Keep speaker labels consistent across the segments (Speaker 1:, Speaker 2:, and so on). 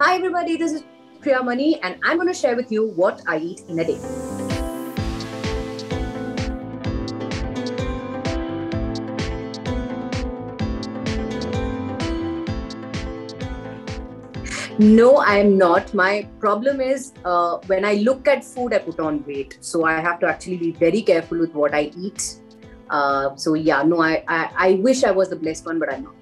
Speaker 1: Hi everybody, this is Priya Mani and I'm going to share with you what I eat in a day. No, I'm not. My problem is when I look at food, I put on weight. So I have to actually be very careful with what I eat. I wish I was the blessed one, but I'm not.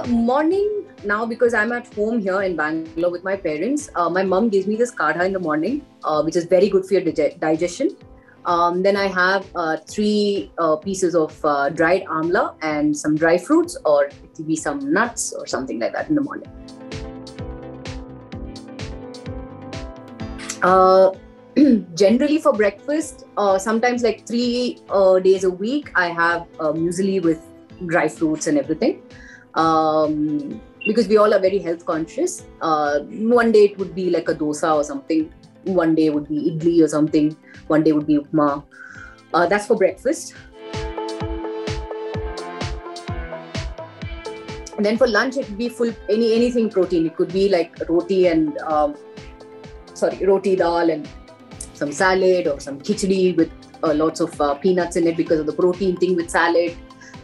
Speaker 1: Morning now, because I'm at home here in Bangalore with my parents. My mom gives me this kadha in the morning, which is very good for your digestion. Then I have three pieces of dried amla and some dry fruits, or it will be some nuts or something like that in the morning. Generally for breakfast, sometimes like 3 days a week, I have muesli with dry fruits and everything. Because we all are very health conscious. One day it would be like a dosa or something. One day would be idli or something. One day would be upma. That's for breakfast. And then for lunch, it would be full anything protein. It could be like roti dal and some salad, or some khichdi with lots of peanuts in it because of the protein thing with salad.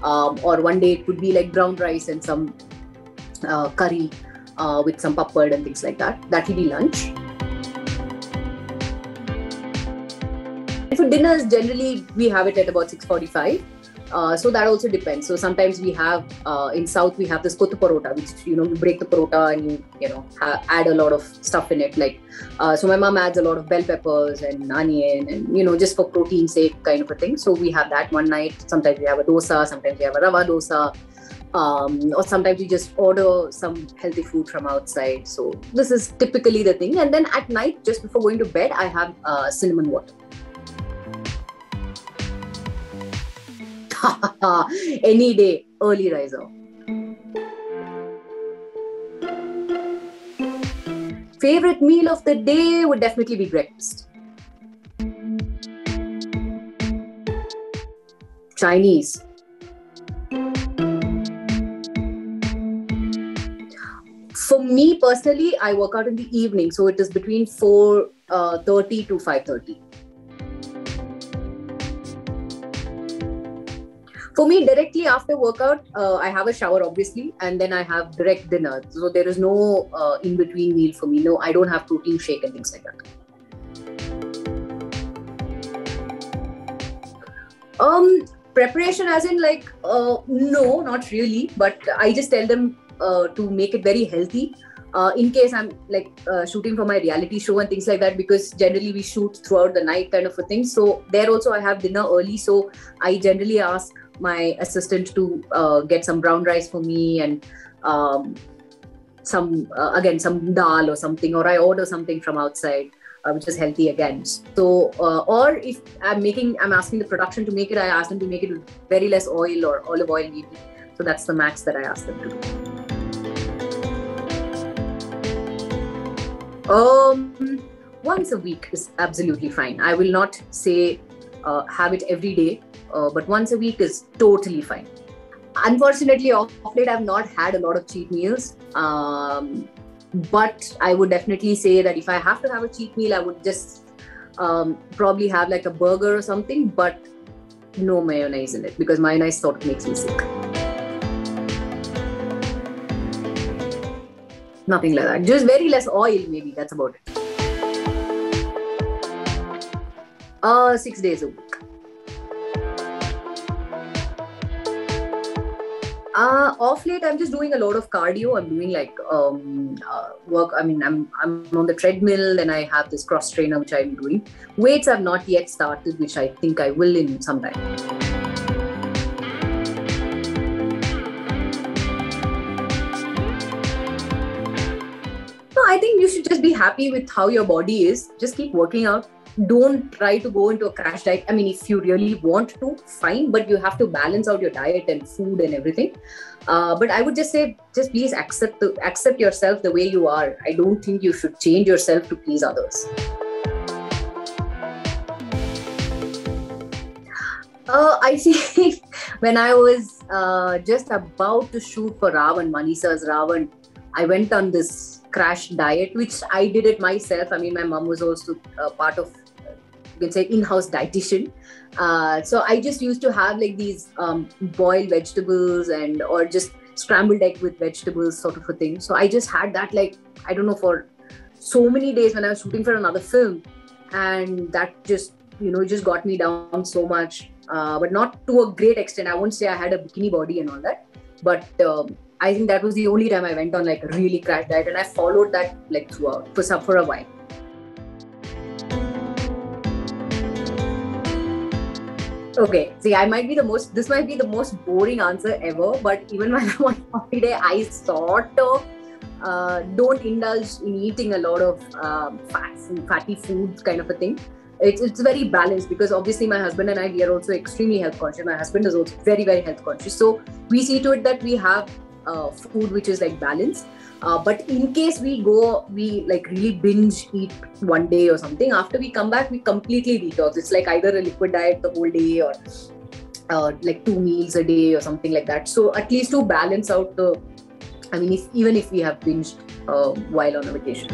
Speaker 1: Or one day it could be like brown rice and some curry with some papad and things like that. That will be lunch. And for dinners, generally we have it at about 6:45. So that also depends. So sometimes we have in South we have this kottu parota, which you break the parota and you add a lot of stuff in it. Like so, my mom adds a lot of bell peppers and onion, and just for protein's sake kind of a thing. So we have that one night. Sometimes we have a dosa. Sometimes we have a rava dosa. Or sometimes we just order some healthy food from outside. So this is typically the thing. And then at night, just before going to bed, I have cinnamon water. Any day, early riser. Favorite meal of the day would definitely be breakfast. Chinese. For me personally, I work out in the evening, so it is between 4:30 to 5:30. For me, directly after workout, I have a shower, obviously, and then I have direct dinner. So there is no in-between meal for me. No, I don't have protein shake and things like that. Preparation as in no, not really. But I just tell them to make it very healthy. In case I'm shooting for my reality show and things like that, because generally we shoot throughout the night kind of a thing. So there also I have dinner early. So I generally ask my assistant to get some brown rice for me and some dal or something, or I order something from outside which is healthy again. So or if I'm asking the production to make it, I ask them to make it with very less oil or olive oil maybe. So that's the max that I ask them to do. Once a week is absolutely fine. I will not say have it every day, but once a week is totally fine. Unfortunately, of late, I've not had a lot of cheat meals. But I would definitely say that if I have to have a cheat meal, I would just probably have like a burger or something, but no mayonnaise in it, because mayonnaise sort of makes me sick. Nothing like that. Just very less oil, maybe. That's about it. 6 days a week. Off late, I'm just doing a lot of cardio. I'm doing work. I mean, I'm on the treadmill, and I have this cross trainer which I'm doing. Weights I've not yet started, which I think I will in some time. No, I think you should just be happy with how your body is. Just keep working out. Don't try to go into a crash diet. I mean, if you really want to, fine, but you have to balance out your diet and food and everything. But I would just say, just please accept yourself the way you are. I don't think you should change yourself to please others. I see. When I was just about to shoot for Ravan, Manisa's Ravan, I went on this crash diet, which I did it myself. I mean, my mom was also part of, you can say, in-house dietitian. So I just used to have like these boiled vegetables and or just scrambled egg with vegetables sort of a thing. So I just had that, like, I don't know, for so many days when I was shooting for another film, and that just, just got me down so much, but not to a great extent. I won't say I had a bikini body and all that, but I think that was the only time I went on like a really crash diet, and I followed that like throughout for a while. Okay, see, this might be the most boring answer ever, but even when I'm on holiday, I sort of don't indulge in eating a lot of fatty foods kind of a thing. It's very balanced, because obviously my husband and I, we are also extremely health conscious. My husband is also very, very health conscious. So we see to it that we have food which is like balanced. But in case we like really binge eat one day or something, after we come back, we completely detox. It's like either a liquid diet the whole day, or like 2 meals a day or something like that. So at least to balance out even if we have binged while on a vacation.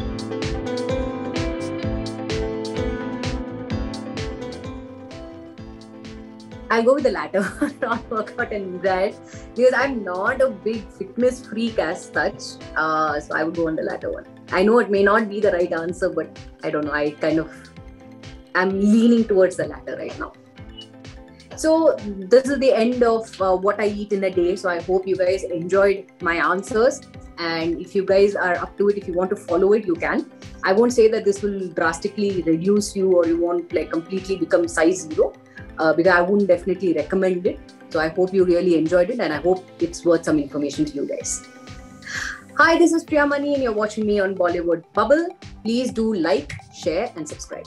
Speaker 1: I'll go with the latter, not workout and diet, because I'm not a big fitness freak as such. So I would go on the latter one. I know it may not be the right answer, but I don't know. I'm leaning towards the latter right now. So this is the end of what I eat in a day. So I hope you guys enjoyed my answers. And if you guys are up to it, if you want to follow it, you can. I won't say that this will drastically reduce you or you won't like completely become size zero. Because I wouldn't definitely recommend it. So I hope you really enjoyed it, and I hope it's worth some information to you guys. Hi, this is Priyamani and you're watching me on Bollywood Bubble. Please do like, share and subscribe.